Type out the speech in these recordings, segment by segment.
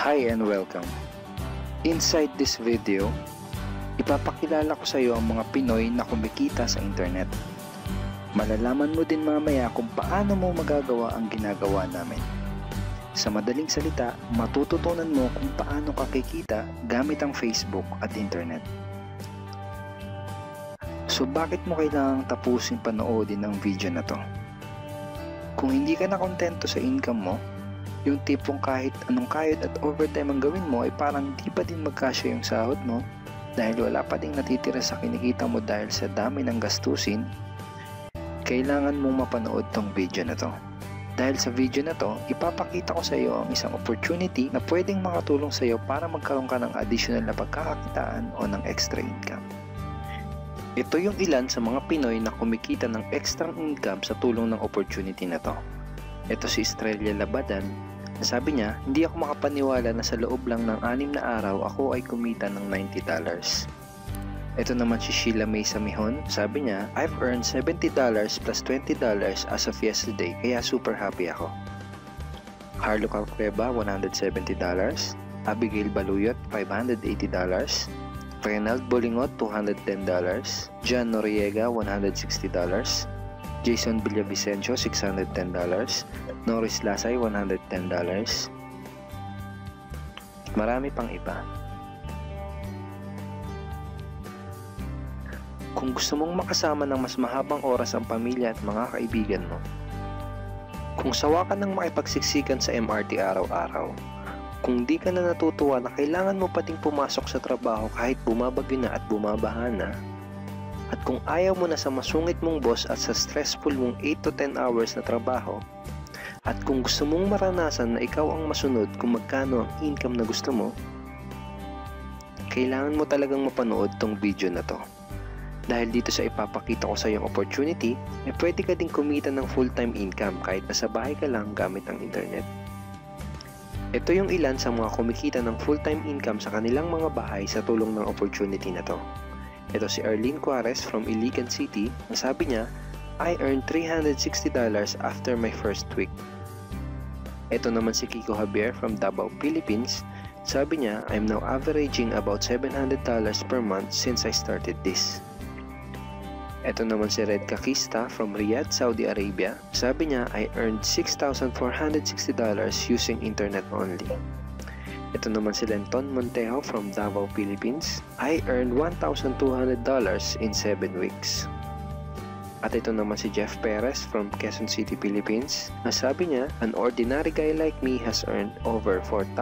Hi and welcome. Inside this video, ipapakilala ko sa iyo ang mga Pinoy na kumikita sa internet. Malalaman mo din mamaya kung paano mo magagawa ang ginagawa namin. Sa madaling salita, matututunan mo kung paano ka kikita gamit ang Facebook at internet. So bakit mo kailangang tapusin panoodin ang video na to? Kung hindi ka na kontento sa income mo, yung tipong kahit anong kayod at overtime ang gawin mo ay parang di pa din magkasya yung sahod mo dahil wala pa ding natitira sa kinikita mo dahil sa dami ng gastusin, kailangan mong mapanood tong video na to. Dahil sa video na to, ipapakita ko sa iyo ang isang opportunity na pwedeng makatulong sa iyo para magkaroon ka ng additional na pagkakakitaan o ng extra income. Ito yung ilan sa mga Pinoy na kumikita ng extra income sa tulong ng opportunity na to. Ito si Estrella Labadan. Sabi niya, hindi ako makapaniwala na sa loob lang ng 6 na araw ako ay kumita ng $90. Ito naman si Sheila May Samihon. Sabi niya, I've earned $70 plus $20 as of yesterday kaya super happy ako. Harlo Calcreba, $170. Abigail Baluyot, $580. Reynald Bolingot, $210. John Noriega, $160. Jason Villavicencio, $610. Norris Lasay, $110. Marami pang iba. Kung gusto mong makasama ng mas mahabang oras ang pamilya at mga kaibigan mo, kung sawa ka ng makipagsiksikan sa MRT araw-araw, kung di ka na natutuwa na kailangan mo pating pumasok sa trabaho kahit bumabagyo na at bumabaha na, at kung ayaw mo na sa masungit mong boss at sa stressful mong 8 to 10 hours na trabaho, at kung gusto mong maranasan na ikaw ang masunod kung magkano ang income na gusto mo, kailangan mo talagang mapanood tong video na to. Dahil dito sa ipapakita ko sa iyong opportunity, pwede ka ding kumita ng full-time income kahit nasa bahay ka lang gamit ang internet. Ito yung ilan sa mga kumikita ng full-time income sa kanilang mga bahay sa tulong ng opportunity na to. Ito si Arlene Cuarez from Iligan City. Sabi niya, I earned $360 after my first week. Ito naman si Kiko Javier from Davao, Philippines. Sabi niya, I'm now averaging about $700 per month since I started this. Ito naman si Red Kakista from Riyadh, Saudi Arabia. Sabi niya, I earned $6,460 using internet only. Ito naman si Lenton Montejo from Davao, Philippines. I earned $1,200 in 7 weeks. At ito naman si Jeff Perez from Quezon City, Philippines. Sabi niya, an ordinary guy like me has earned over $4,000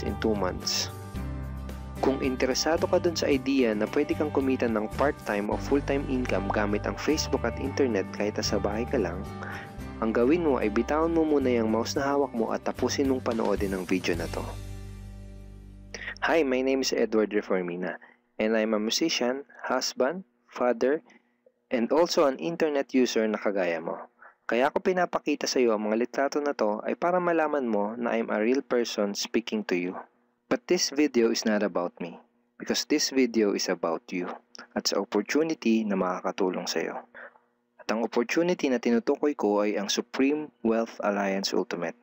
in 2 months. Kung interesado ka dun sa idea na pwede kang kumita ng part-time o full-time income gamit ang Facebook at internet kahit sa bahay ka lang, ang gawin mo ay bitawan mo muna yung mouse na hawak mo at tapusin mong panoodin ang video na to. Hi, my name is Edward Reformina and I'm a musician, husband, father, and also an internet user na kagaya mo. Kaya ako pinapakita sa iyo ang mga litrato na to ay para malaman mo na I'm a real person speaking to you. But this video is not about me because this video is about you at sa opportunity na makakatulong sa iyo. At ang opportunity na tinutukoy ko ay ang Supreme Wealth Alliance Ultimate.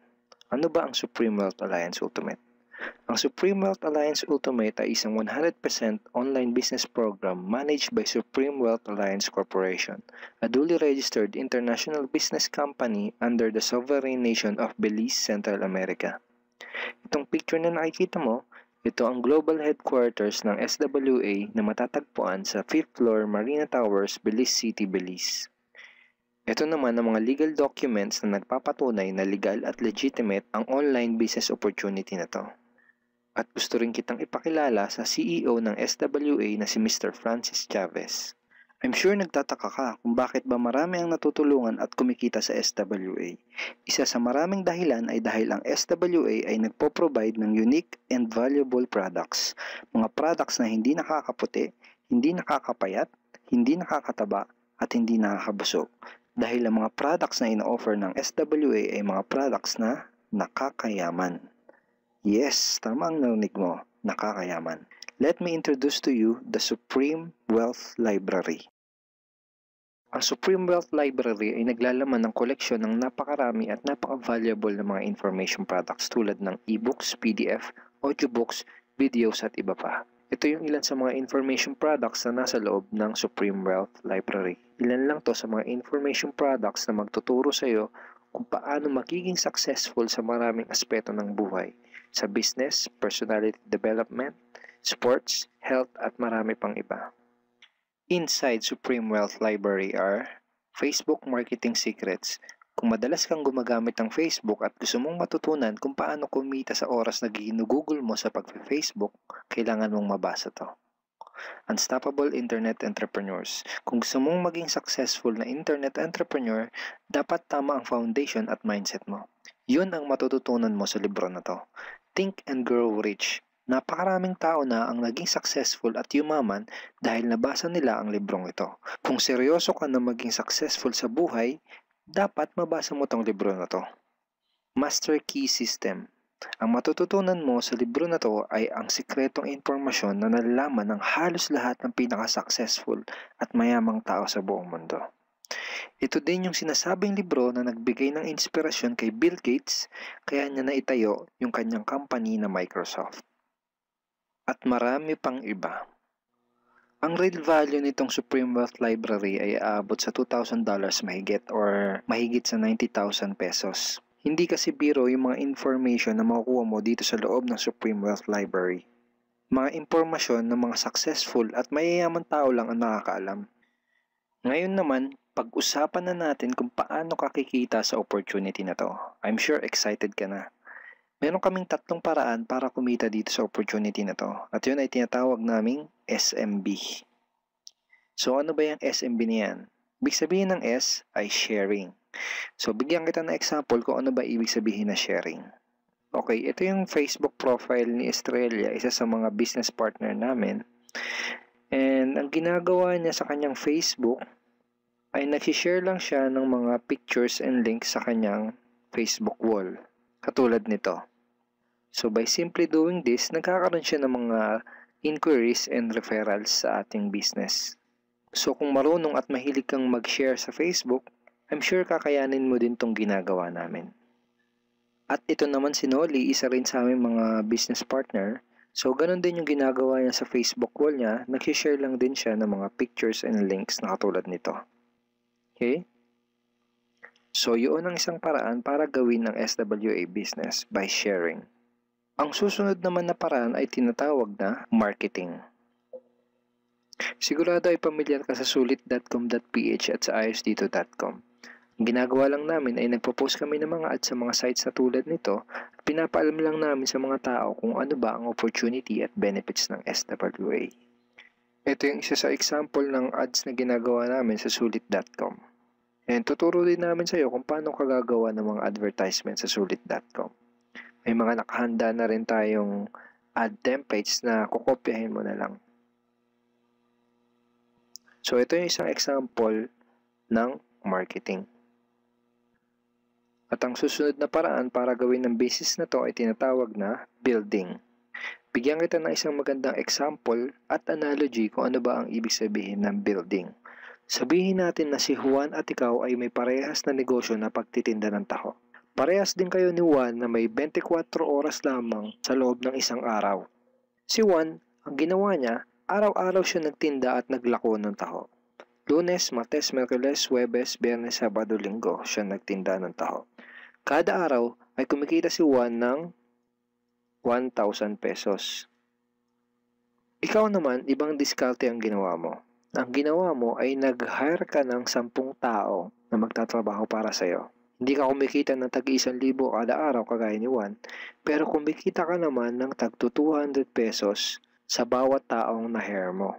Ano ba ang Supreme Wealth Alliance Ultimate? Ang Supreme Wealth Alliance Ultimate ay isang 100% online business program managed by Supreme Wealth Alliance Corporation, a duly registered international business company under the sovereign nation of Belize, Central America. Itong picture na nakikita mo, ito ang global headquarters ng SWA na matatagpuan sa 5th floor Marina Towers, Belize City, Belize. Ito naman ang mga legal documents na nagpapatunay na legal at legitimate ang online business opportunity na to. At gusto rin kitang ipakilala sa CEO ng SWA na si Mr. Francis Chavez. I'm sure nagtataka ka kung bakit ba marami ang natutulungan at kumikita sa SWA. Isa sa maraming dahilan ay dahil ang SWA ay nagpo-provide ng unique and valuable products. Mga products na hindi nakakaputi, hindi nakakapayat, hindi nakakataba, at hindi nakakabusog. Dahil ang mga products na ino-offer ng SWA ay mga products na nakakayaman. Yes, tama ang narinig mo, nakakayaman. Let me introduce to you the Supreme Wealth Library. Ang Supreme Wealth Library ay naglalaman ng koleksyon ng napakarami at napaka-valuable na mga information products tulad ng e-books, PDF, audiobooks, videos at iba pa. Ito yung ilan sa mga information products na nasa loob ng Supreme Wealth Library. Ilan lang to sa mga information products na magtuturo sa iyo kung paano magiging successful sa maraming aspeto ng buhay, sa business, personality development, sports, health at marami pang iba. Inside Supreme Wealth Library are Facebook Marketing Secrets. Kung madalas kang gumagamit ng Facebook at gusto mong matutunan kung paano kumita sa oras na ginugugol mo sa pag-Facebook, kailangan mong mabasa to. Unstoppable Internet Entrepreneurs. Kung gusto mong maging successful na internet entrepreneur, dapat tama ang foundation at mindset mo. Yun ang matututunan mo sa libro na to. Think and Grow Rich. Napakaraming tao na ang naging successful at yumaman dahil nabasa nila ang librong ito. Kung seryoso ka na maging successful sa buhay, dapat mabasa mo tong libro na to. Master Key System. Ang matututunan mo sa libro na to ay ang sikretong impormasyon na nalalaman ng halos lahat ng pinaka-successful at mayamang tao sa buong mundo. Ito din yung sinasabing libro na nagbigay ng inspirasyon kay Bill Gates, kaya niya naitayo yung kanyang company na Microsoft. At marami pang iba. Ang real value nitong Supreme Wealth Library ay aabot sa $2,000 mahigit or mahigit sa 90,000 pesos. Hindi kasi biro yung mga information na makukuha mo dito sa loob ng Supreme Wealth Library. Mga impormasyon ng mga successful at mayayaman tao lang ang nakakaalam. Ngayon naman, pag-usapan na natin kung paano ka kikita sa opportunity na to. I'm sure excited ka na. Meron kaming 3 paraan para kumita dito sa opportunity na to. At yun ay tinatawag naming SMB. So ano ba yung SMB niyan? Ibig sabihin ng S ay sharing. So bigyan kita ng example kung ano ba ibig sabihin na sharing. Okay, ito yung Facebook profile ni Estrella, isa sa mga business partner namin. And ang ginagawa niya sa kanyang Facebook ay nag-share lang siya ng mga pictures and links sa kanyang Facebook wall. Katulad nito. So by simply doing this, nagkakaroon siya ng mga inquiries and referrals sa ating business. So kung marunong at mahilig kang mag-share sa Facebook, I'm sure kakayanin mo din tong ginagawa namin. At ito naman si Nolly, isa rin sa aming mga business partner. So ganun din yung ginagawa niya sa Facebook wall niya, nag-share lang din siya ng mga pictures and links na katulad nito. Okay? So yun ang isang paraan para gawin ng SWA business by sharing. Ang susunod naman na paraan ay tinatawag na marketing. Sigurado ay pamilyar ka sa sulit.com.ph at sa ayosdito.com. Ang ginagawa lang namin ay nagpo-post kami ng mga ads sa mga sites na tulad nito at pinapaalam lang namin sa mga tao kung ano ba ang opportunity at benefits ng SWA. Ito yung isa sa example ng ads na ginagawa namin sa sulit.com. And tuturo din namin sa iyo kung paano ka gagawa ng mga advertisement sa sulit.com. May mga nakahanda na rin tayong ad templates na kukopyahin mo na lang. So ito yung isang example ng marketing. At ang susunod na paraan para gawin ng business na to ay tinatawag na building. Bigyan kita ng isang magandang example at analogy kung ano ba ang ibig sabihin ng building. Sabihin natin na si Juan at ikaw ay may parehas na negosyo na pagtitinda ng taho. Parehas din kayo ni Juan na may 24 oras lamang sa loob ng isang araw. Si Juan, ang ginawa niya, araw-araw siya nagtinda at naglako ng taho. Lunes, Martes, Miyerkules, Huwebes, Biyernes, Sabado, Linggo siya nagtinda ng taho. Kada araw ay kumikita si Juan ng 1,000 pesos. Ikaw naman, ibang diskarte ang ginawa mo. Ang ginawa mo ay nag-hire ka ng 10 tao na magtatrabaho para sa'yo. Hindi ka kumikita ng tag-1,000 kada araw kagaya ni Juan, pero kumikita ka naman ng tag 200 pesos sa bawat taong na-hire mo.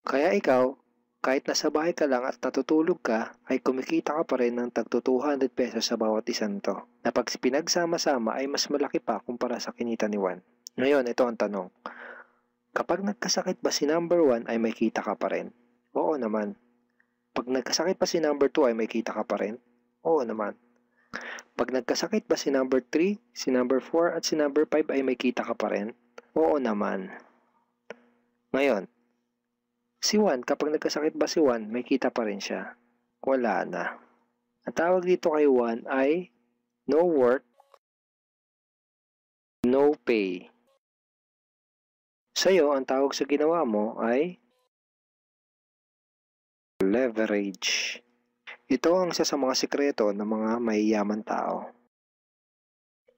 Kaya ikaw, kahit nasa bahay ka lang at natutulog ka, ay kumikita ka pa rin ng tag 200 pesos sa bawat isang to, na pag pinagsama-sama ay mas malaki pa kumpara sa kinita ni Juan. Ngayon, ito ang tanong. Kapag nagkasakit ba si number 1 ay may kita ka pa rin? Oo naman. Pag nagkasakit pa si number 2 ay may kita ka pa rin? Oo naman. Pag nagkasakit ba si number 3, si number 4 at si number 5 ay may kita ka pa rin? Oo naman. Ngayon, Si Juan, kapag nagkasakit ba si Juan, may kita pa rin siya? Wala na. Ang tawag dito kay Juan ay no work, no pay. Sa'yo, ang tawag sa ginawa mo ay leverage. Ito ang isa sa mga sikreto ng mga mayayaman tao.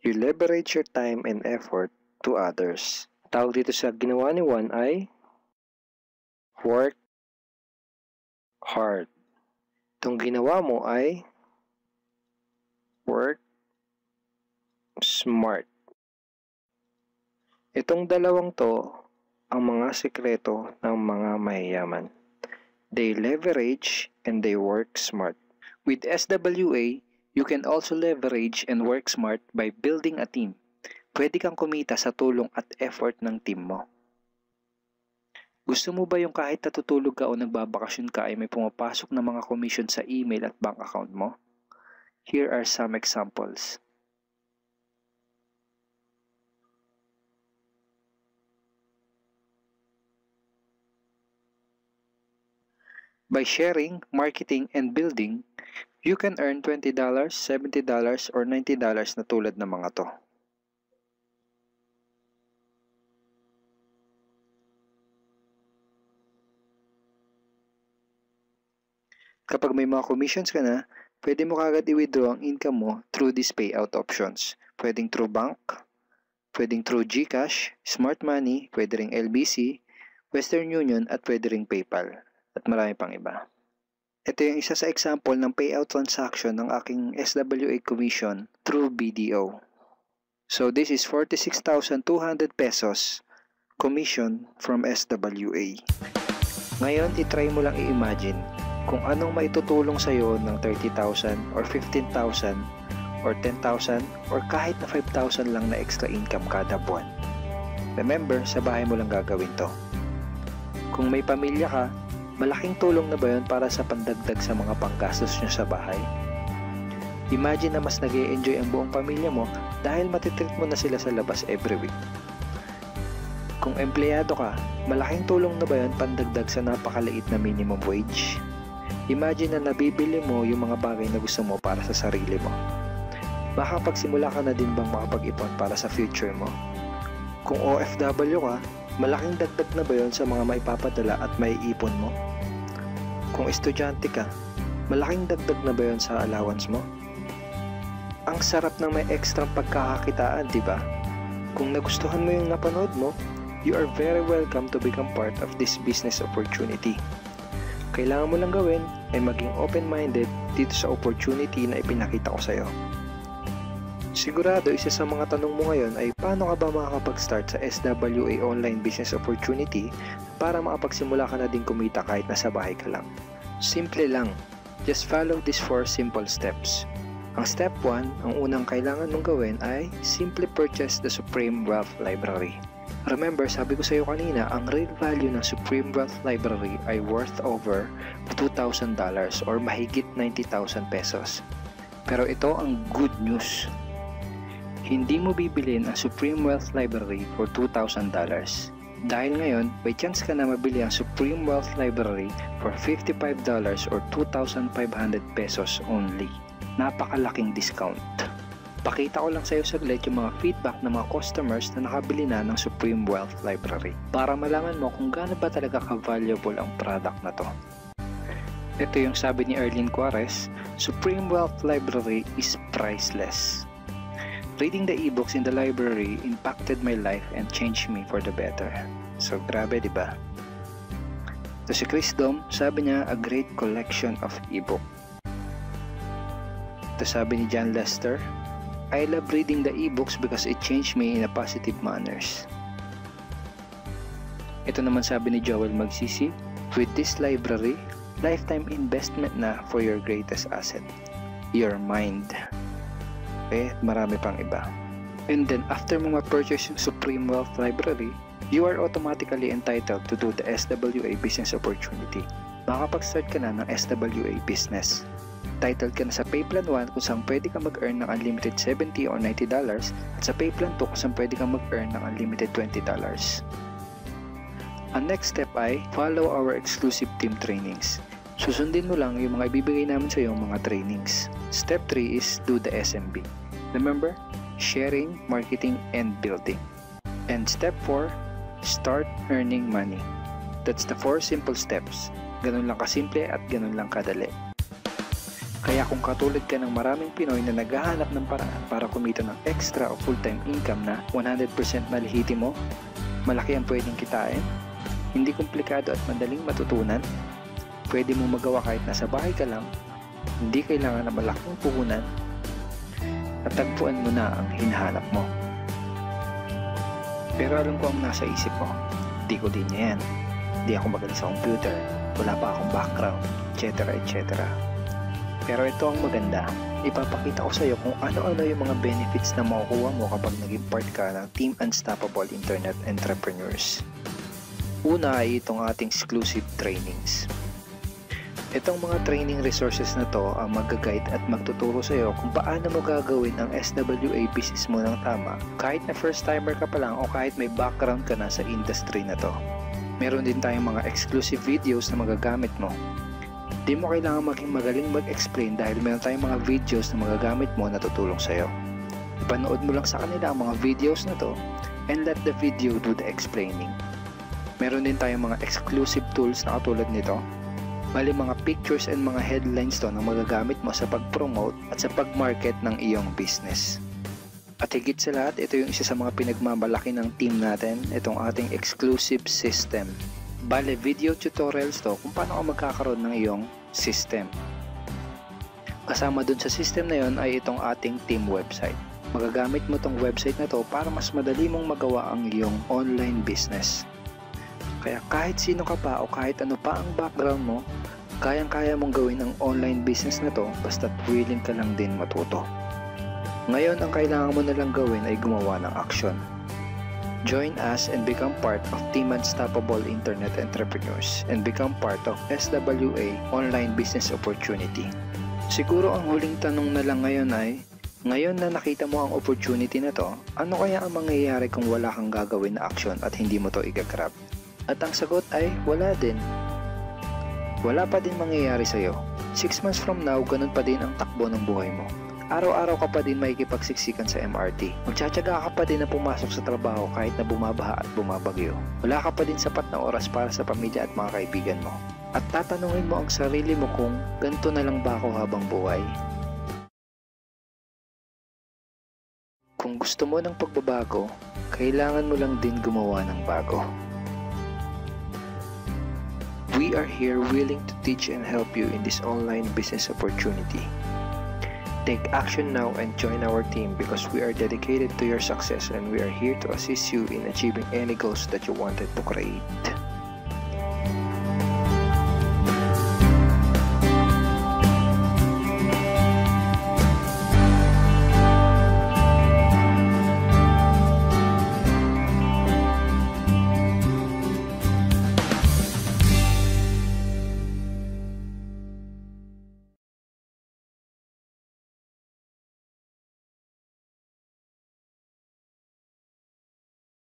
You leverage your time and effort to others. Tawag dito sa ginawa ni Juan ay work hard. Itong ginawa mo ay work smart. Itong dalawang to ang mga sikreto ng mga mayayaman. They leverage and they work smart. With SWA, you can also leverage and work smart by building a team. Pwede kang kumita sa tulong at effort ng team mo. Gusto mo ba yung kahit natutulog ka o nagbabakasyon ka ay may pumapasok na mga commission sa email at bank account mo? Here are some examples. By sharing, marketing, and building, you can earn $20, $70, or $90 na tulad ng mga to. Kapag may mga commissions ka na, pwede mo kagad i-withdraw ang income mo through these payout options. Pwedeng through bank, pwedeng through GCash, Smart Money, pwede ring LBC, Western Union, at pwede ring PayPal. At marami pang iba. Ito yung isa sa example ng payout transaction ng aking SWA commission through BDO. So this is 46,200 pesos commission from SWA. Ngayon, itry mo lang i-imagine kung anong maitutulong sa'yo ng 30,000 or 15,000 or 10,000 or kahit na 5,000 lang na extra income kada buwan. Remember, sa bahay mo lang gagawin to. Kung may pamilya ka, malaking tulong na ba yun para sa pandagdag sa mga panggastos nyo sa bahay? Imagine na mas nag-e-enjoy ang buong pamilya mo dahil matitreat mo na sila sa labas every week. Kung empleyado ka, malaking tulong na ba yun pandagdag sa napakaliit na minimum wage? Imagine na nabibili mo yung mga bagay na gusto mo para sa sarili mo. Baka pagsimula ka na din bang makapag-ipon para sa future mo? Kung OFW ka, malaking dagdag na ba yun sa mga maipapadala at maiipon mo? Kung estudyante ka, malaking dagdag na ba yun sa allowance mo? Ang sarap ng may extra pagkakakitaan, di ba? Kung nagustuhan mo yung napanood mo, you are very welcome to become part of this business opportunity. Kailangan mo lang gawin ay maging open-minded dito sa opportunity na ipinakita ko sa'yo. Sigurado isa sa mga tanong mo ngayon ay paano ka ba makakapag-start sa SWA online business opportunity para makapagsimula ka na din kumita kahit nasa bahay ka lang. Simple lang, just follow these 4 simple steps. Ang step 1, ang unang kailangan mong gawin ay simply purchase the Supreme Wealth Library. Remember, sabi ko sa iyo kanina, ang real value ng Supreme Wealth Library ay worth over $2,000 or mahigit 90,000 pesos. Pero ito ang good news. Hindi mo bibilin ang Supreme Wealth Library for $2,000. Dahil ngayon, may chance ka na mabili ang Supreme Wealth Library for $55 or 2,500 pesos only. Napakalaking discount. Pakita ko lang sa iyo saglit yung mga feedback ng mga customers na nakabili na ng Supreme Wealth Library para malaman mo kung gaano ba talaga ka-valuable ang product na to. Ito yung sabi ni Erlyn Juarez, Supreme Wealth Library is priceless. Reading the ebooks in the library impacted my life and changed me for the better. So grabe, di ba? Ito si Chris Dom, sabi niya, a great collection of ebook. Ito sabi ni John Lester, I love reading the ebooks because it changed me in a positive manners. Ito naman sabi ni Joel Magsisi, with this library, lifetime investment na for your greatest asset, your mind. Marami pang iba. And then after mo ma-purchase yung Supreme Wealth Library, you are automatically entitled to do the SWA business opportunity. Makapag-start ka na ng SWA business. Titled ka na sa Payplan 1 kung saan pwede ka mag-earn ng unlimited $70 or $90 at sa Payplan 2 kung saan pwede ka mag-earn ng unlimited $20. Ang next step ay follow our exclusive team trainings. Susundin mo lang yung mga ibibigay namin sa iyo mga trainings. Step 3 is do the SMB. Remember, sharing, marketing, and building. And step 4, start earning money. That's the 4 simple steps. Ganun lang kasimple at ganun lang kadali. Kaya kung katulad ka ng maraming Pinoy na naghahanap ng paraan para kumita ng extra o full-time income na 100% malihiti mo, malaki ang pwedeng kitain, hindi komplikado at madaling matutunan, pwede mo magawa kahit nasa bahay ka lang, hindi kailangan na malaking puhunan, at tagpuan mo na ang hinahanap mo. Pero alam ko ang nasa isip mo, di ko din yan, di ako magaling sa computer, wala pa akong background, etc. etc. Pero ito ang maganda, ipapakita ko sa iyo kung ano-ano yung mga benefits na makukuha mo kapag naging part ka ng Team Unstoppable Internet Entrepreneurs. Una ay itong ating exclusive trainings. Itong mga training resources na to ang mag-guide at magtuturo sa iyo kung paano mo gagawin ang SWA business mo ng tama kahit na first timer ka pa lang o kahit may background ka na sa industry na to. Meron din tayong mga exclusive videos na magagamit mo. Di mo kailangan maging magaling mag-explain dahil meron tayong mga videos na magagamit mo na tutulong sa iyo. Ipanood mo lang sa kanila ang mga videos na to and let the video do the explaining. Meron din tayong mga exclusive tools na katulad nito. Bali mga pictures and mga headlines to na magagamit mo sa pag-promote at sa pag-market ng iyong business. At higit sa lahat, ito yung isa sa mga pinagmamalaki ng team natin, itong ating exclusive system. Bale, video tutorials to kung paano ka magkakaroon ng iyong system. Kasama dun sa system na yon ay itong ating team website. Magagamit mo tong website na to para mas madali mong magawa ang iyong online business. Kaya kahit sino ka pa o kahit ano pa ang background mo, kayang-kaya mong gawin ang online business na to basta't willing ka lang din matuto. Ngayon, ang kailangan mo na lang gawin ay gumawa ng action. Join us and become part of Team Unstoppable Internet Entrepreneurs and become part of SWA Online Business Opportunity. Siguro ang huling tanong na lang ngayon ay, ngayon na nakita mo ang opportunity na to, ano kaya ang mangyayari kung wala kang gagawin na action at hindi mo to igagrab? At ang sagot ay, wala din. Wala pa din mangyayari sa'yo. 6 months from now, ganun pa din ang takbo ng buhay mo. Araw-araw ka pa din makikipagsiksikan sa MRT. Magtsatsaga ka pa din na pumasok sa trabaho kahit na bumabaha at bumabagyo. Wala ka pa din sapat na oras para sa pamilya at mga kaibigan mo. At tatanungin mo ang sarili mo kung ganito na lang ba ako habang buhay? Kung gusto mo ng pagbabago, kailangan mo lang din gumawa ng bago. We are here willing to teach and help you in this online business opportunity. Take action now and join our team because we are dedicated to your success and we are here to assist you in achieving any goals that you wanted to create.